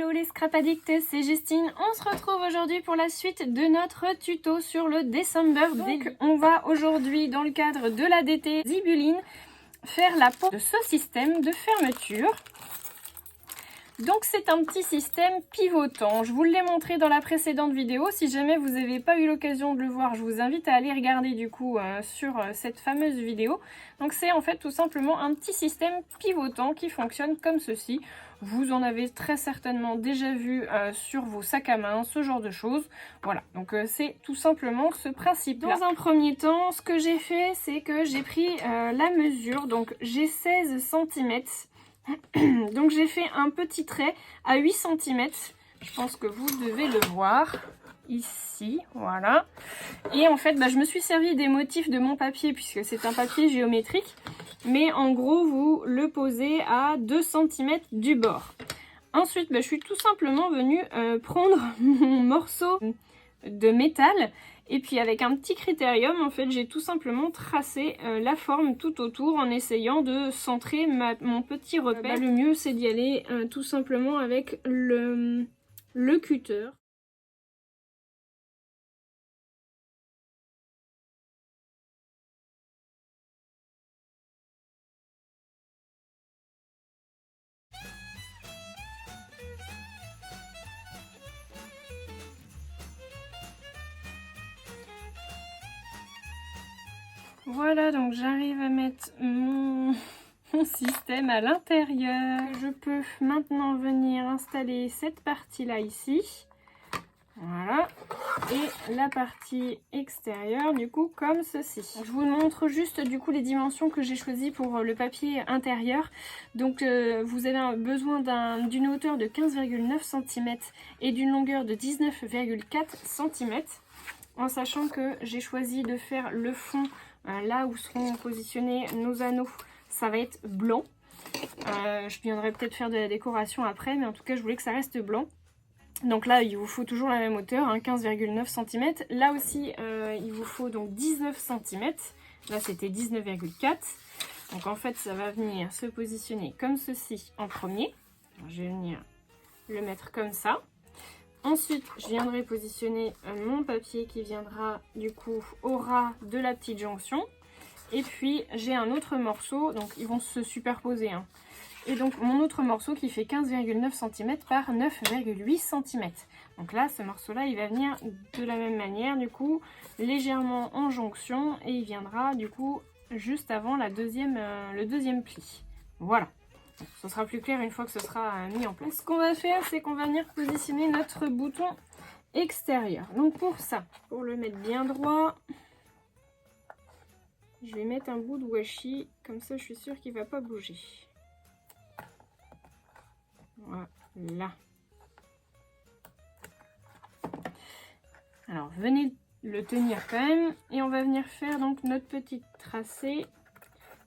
Hello les scrap addicts, c'est Justine. On se retrouve aujourd'hui pour la suite de notre tuto sur le December. Donc on va aujourd'hui, dans le cadre de l'ADT Zibuline, faire la peau de ce système de fermeture. Donc c'est un petit système pivotant. Je vous l'ai montré dans la précédente vidéo. Si jamais vous n'avez pas eu l'occasion de le voir, je vous invite à aller regarder du coup sur cette fameuse vidéo. Donc c'est en fait tout simplement un petit système pivotant qui fonctionne comme ceci. Vous en avez très certainement déjà vu sur vos sacs à main, ce genre de choses. Voilà, donc c'est tout simplement ce principe. Dans un premier temps, ce que j'ai fait, c'est que j'ai pris la mesure. Donc j'ai 16 cm. Donc j'ai fait un petit trait à 8 cm. Je pense que vous devez le voir ici, voilà. Et en fait, je me suis servi des motifs de mon papier puisque c'est un papier géométrique. Mais en gros, vous le posez à 2 cm du bord. Ensuite, je suis tout simplement venue prendre mon morceau de métal. Et puis avec un petit critérium, en fait, j'ai tout simplement tracé la forme tout autour en essayant de centrer mon petit repère. Le mieux, c'est d'y aller tout simplement avec le cutter. Voilà, donc j'arrive à mettre mon système à l'intérieur. Je peux maintenant venir installer cette partie-là ici. Voilà. Et la partie extérieure, du coup, comme ceci. Je vous montre juste, du coup, les dimensions que j'ai choisies pour le papier intérieur. Donc, vous avez besoin d'une hauteur de 15,9 cm et d'une longueur de 19,4 cm. En sachant que j'ai choisi de faire le fond là où seront positionnés nos anneaux, ça va être blanc. Je viendrai peut-être faire de la décoration après, mais en tout cas je voulais que ça reste blanc. Donc là il vous faut toujours la même hauteur, 15,9 cm. Là aussi il vous faut donc 19 cm. Là c'était 19,4. Donc en fait ça va venir se positionner comme ceci en premier. Alors, je vais venir le mettre comme ça. Ensuite, je viendrai positionner mon papier qui viendra du coup au ras de la petite jonction. Et puis, j'ai un autre morceau, donc ils vont se superposer. Et donc, mon autre morceau qui fait 15,9 cm par 9,8 cm. Donc là, ce morceau-là, il va venir de la même manière, du coup, légèrement en jonction. Et il viendra, du coup, juste avant le deuxième pli. Voilà. Ce sera plus clair une fois que ce sera mis en place. Ce qu'on va faire, c'est qu'on va venir positionner notre bouton extérieur. Donc pour ça, pour le mettre bien droit, je vais mettre un bout de washi. Comme ça, je suis sûre qu'il ne va pas bouger. Voilà. Alors, venez le tenir quand même. Et on va venir faire donc notre petite tracée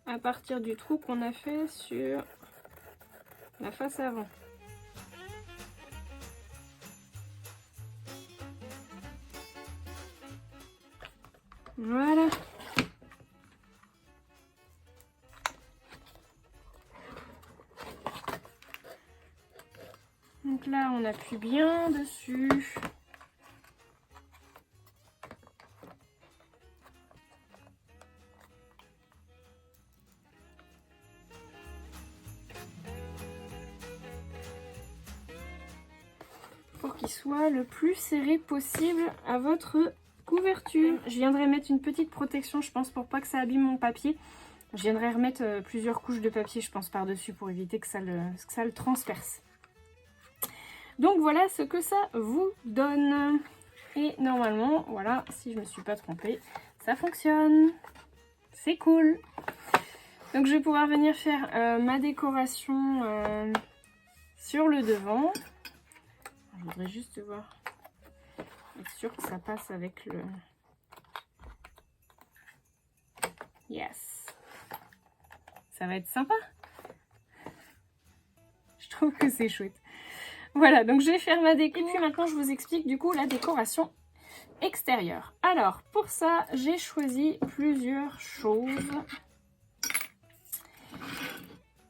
à partir du trou qu'on a fait sur la face avant. Voilà. Donc là, on appuie bien dessus. Pour qu'il soit le plus serré possible à votre couverture. Je viendrai mettre une petite protection, je pense, pour pas que ça abîme mon papier. Je viendrai remettre plusieurs couches de papier, je pense, par-dessus pour éviter que ça le transperce. Donc voilà ce que ça vous donne. Et normalement, voilà, si je me suis pas trompée, ça fonctionne. C'est cool. Donc je vais pouvoir venir faire ma décoration sur le devant. Je voudrais juste voir, être sûr que ça passe avec le... Yes. Ça va être sympa. Je trouve que c'est chouette. Voilà, donc je vais faire ma déco. Et puis maintenant, je vous explique du coup la décoration extérieure. Alors, pour ça, j'ai choisi plusieurs choses.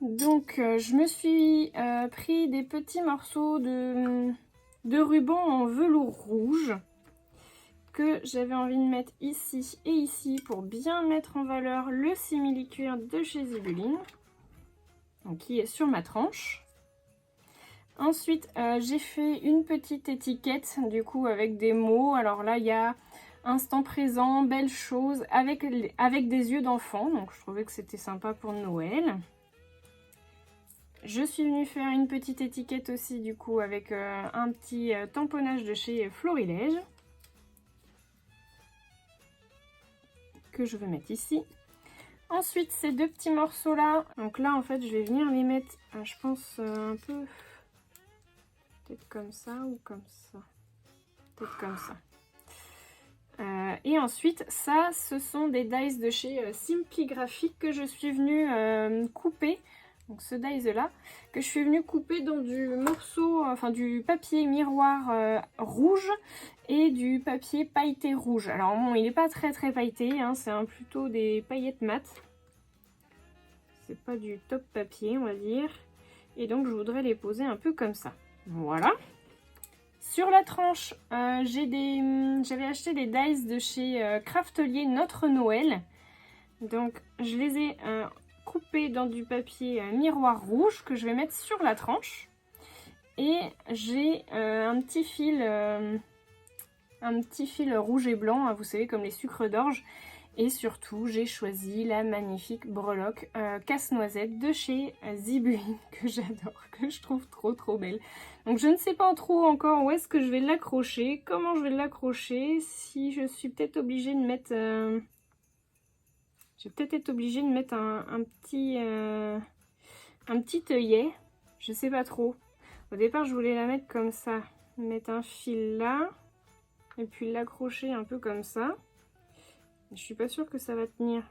Donc je me suis pris des petits morceaux de ruban en velours rouge que j'avais envie de mettre ici et ici pour bien mettre en valeur le simili-cuir de chez Zibeline, donc qui est sur ma tranche. Ensuite j'ai fait une petite étiquette du coup avec des mots. Alors là il y a instant présent, belle chose, avec des yeux d'enfant, donc je trouvais que c'était sympa pour Noël. Je suis venue faire une petite étiquette aussi du coup avec un petit tamponnage de chez Florilège que je vais mettre ici. Ensuite ces deux petits morceaux là, donc là en fait je vais venir les mettre je pense un peu peut-être comme ça ou comme ça, peut-être comme ça. Et ensuite ça ce sont des dies de chez Simply Graphic que je suis venue couper. Donc ce dies là que je suis venue couper dans du morceau, enfin du papier miroir rouge et du papier pailleté rouge. Alors bon, il n'est pas très pailleté, hein, c'est plutôt des paillettes mat. C'est pas du top papier on va dire. Et donc je voudrais les poser un peu comme ça. Voilà. Sur la tranche, j'avais acheté des dies de chez Craftelier Notre Noël. Donc je les ai coupés dans du papier miroir rouge que je vais mettre sur la tranche. Et j'ai un petit fil rouge et blanc, hein, vous savez, comme les sucres d'orge. Et surtout, j'ai choisi la magnifique breloque casse-noisette de chez Zibeline que j'adore, que je trouve trop belle. Donc je ne sais pas trop encore où est-ce que je vais l'accrocher, comment je vais l'accrocher, si je suis peut-être obligée de mettre... je vais peut-être être obligée de mettre un petit œillet, je sais pas trop. Au départ, je voulais la mettre comme ça, mettre un fil là, et puis l'accrocher un peu comme ça. Je suis pas sûre que ça va tenir.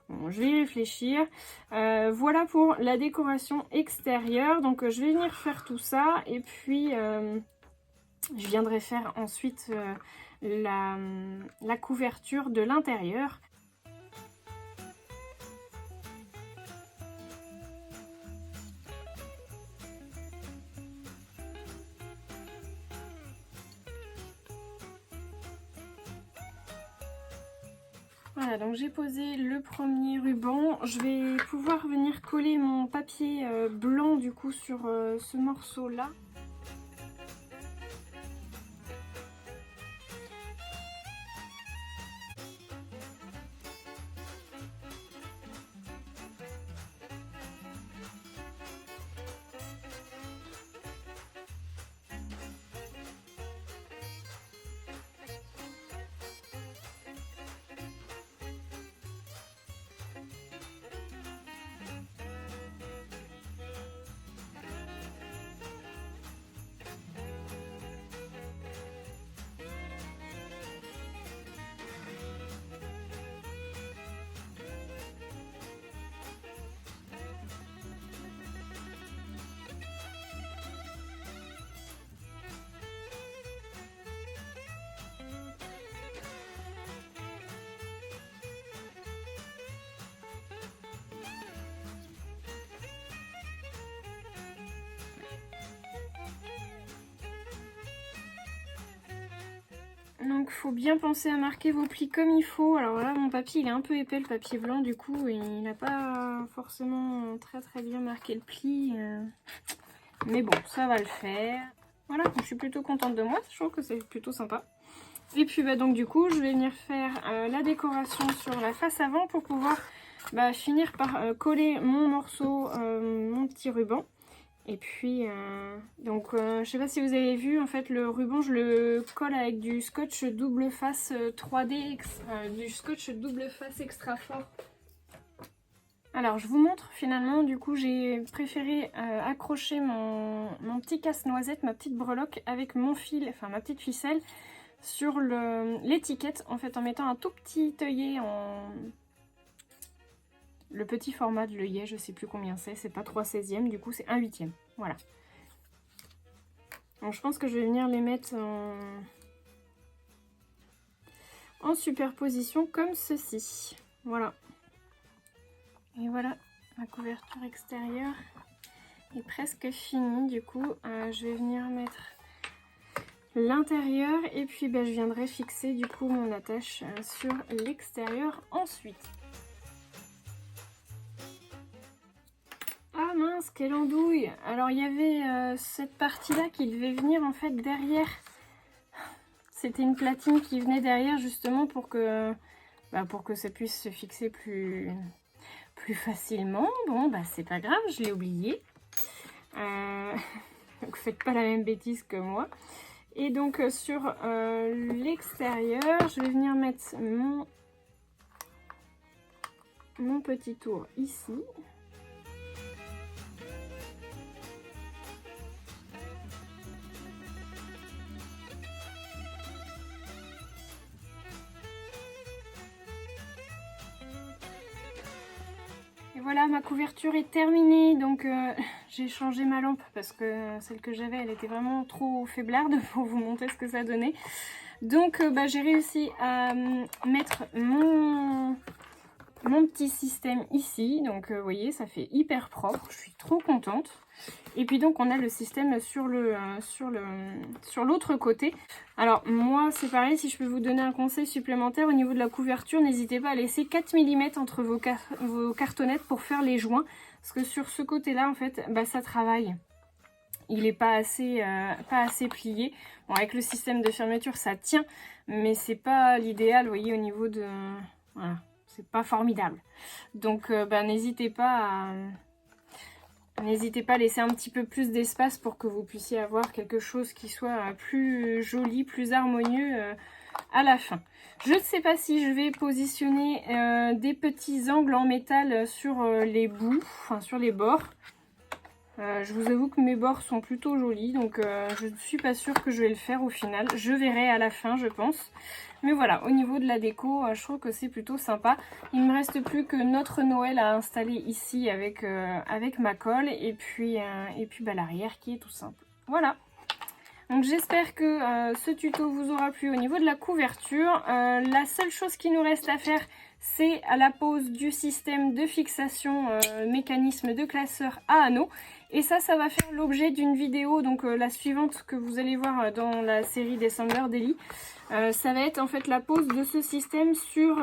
Bon, je vais y réfléchir. Voilà pour la décoration extérieure. Donc je vais venir faire tout ça. Et puis je viendrai faire ensuite la couverture de l'intérieur. Voilà, donc j'ai posé le premier ruban. Je vais pouvoir venir coller mon papier blanc du coup sur ce morceau là. Donc faut bien penser à marquer vos plis comme il faut. Alors là mon papier il est un peu épais, le papier blanc, du coup il n'a pas forcément très bien marqué le pli. Mais bon, ça va le faire. Voilà, je suis plutôt contente de moi, je trouve que c'est plutôt sympa. Et puis bah, donc du coup je vais venir faire la décoration sur la face avant pour pouvoir finir par coller mon morceau, mon petit ruban. Et puis, je sais pas si vous avez vu, en fait, le ruban, je le colle avec du scotch double face 3D, du scotch double face extra fort. Alors, je vous montre, finalement, du coup, j'ai préféré accrocher mon petit casse-noisette, ma petite breloque, avec mon fil, enfin, ma petite ficelle, sur l'étiquette, en fait, en mettant un tout petit œillet en... Le petit format de l'œillet, je sais plus combien c'est pas 3/16e, du coup c'est 1/8e. Voilà. Donc je pense que je vais venir les mettre en superposition comme ceci. Voilà. Et voilà Ma couverture extérieure est presque finie. Du coup, je vais venir mettre l'intérieur et puis je viendrai fixer du coup mon attache sur l'extérieur ensuite. Ah mince, quelle andouille! Alors il y avait cette partie là qui devait venir en fait derrière. C'était une platine qui venait derrière justement pour que ça puisse se fixer plus facilement. Bon c'est pas grave, je l'ai oublié. Donc faites pas la même bêtise que moi. Et donc sur l'extérieur, je vais venir mettre mon petit tour ici. Et voilà, ma couverture est terminée. Donc j'ai changé ma lampe parce que celle que j'avais, elle était vraiment trop faiblarde pour vous montrer ce que ça donnait. Donc j'ai réussi à mettre mon petit système ici. Donc vous voyez, ça fait hyper propre. Je suis trop contente. Et puis donc on a le système sur l'autre côté. Alors moi c'est pareil, si je peux vous donner un conseil supplémentaire au niveau de la couverture, n'hésitez pas à laisser 4 mm entre vos cartonnettes pour faire les joints. Parce que sur ce côté là en fait ça travaille. Il n'est pas assez plié. Bon, avec le système de fermeture ça tient, mais c'est pas l'idéal, vous voyez, au niveau de... Voilà, c'est pas formidable. Donc n'hésitez pas à laisser un petit peu plus d'espace pour que vous puissiez avoir quelque chose qui soit plus joli, plus harmonieux à la fin. Je ne sais pas si je vais positionner des petits angles en métal sur les bouts, enfin sur les bords. Je vous avoue que mes bords sont plutôt jolis, donc je ne suis pas sûre que je vais le faire au final. Je verrai à la fin, je pense. Mais voilà, au niveau de la déco, je trouve que c'est plutôt sympa. Il ne me reste plus que notre Noël à installer ici avec ma colle et puis l'arrière qui est tout simple. Voilà. Donc j'espère que ce tuto vous aura plu au niveau de la couverture. La seule chose qui nous reste à faire, c'est à la pose du système de fixation mécanisme de classeur à anneaux. Et ça va faire l'objet d'une vidéo, donc la suivante que vous allez voir dans la série December Daily. Ça va être en fait la pose de ce système sur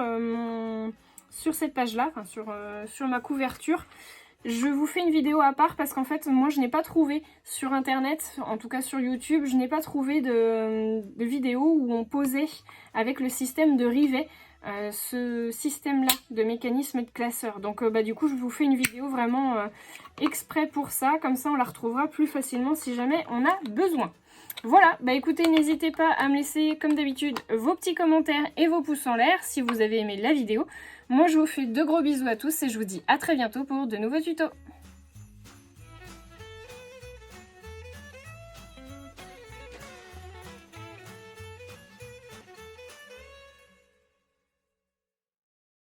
cette page-là, enfin sur ma couverture. Je vous fais une vidéo à part parce qu'en fait moi je n'ai pas trouvé sur internet, en tout cas sur YouTube, je n'ai pas trouvé de vidéo où on posait avec le système de rivet ce système là de mécanisme de classeur. Donc du coup je vous fais une vidéo vraiment exprès pour ça, comme ça on la retrouvera plus facilement si jamais on a besoin. Voilà, écoutez, n'hésitez pas à me laisser comme d'habitude vos petits commentaires et vos pouces en l'air si vous avez aimé la vidéo. Moi je vous fais de gros bisous à tous et je vous dis à très bientôt pour de nouveaux tutos.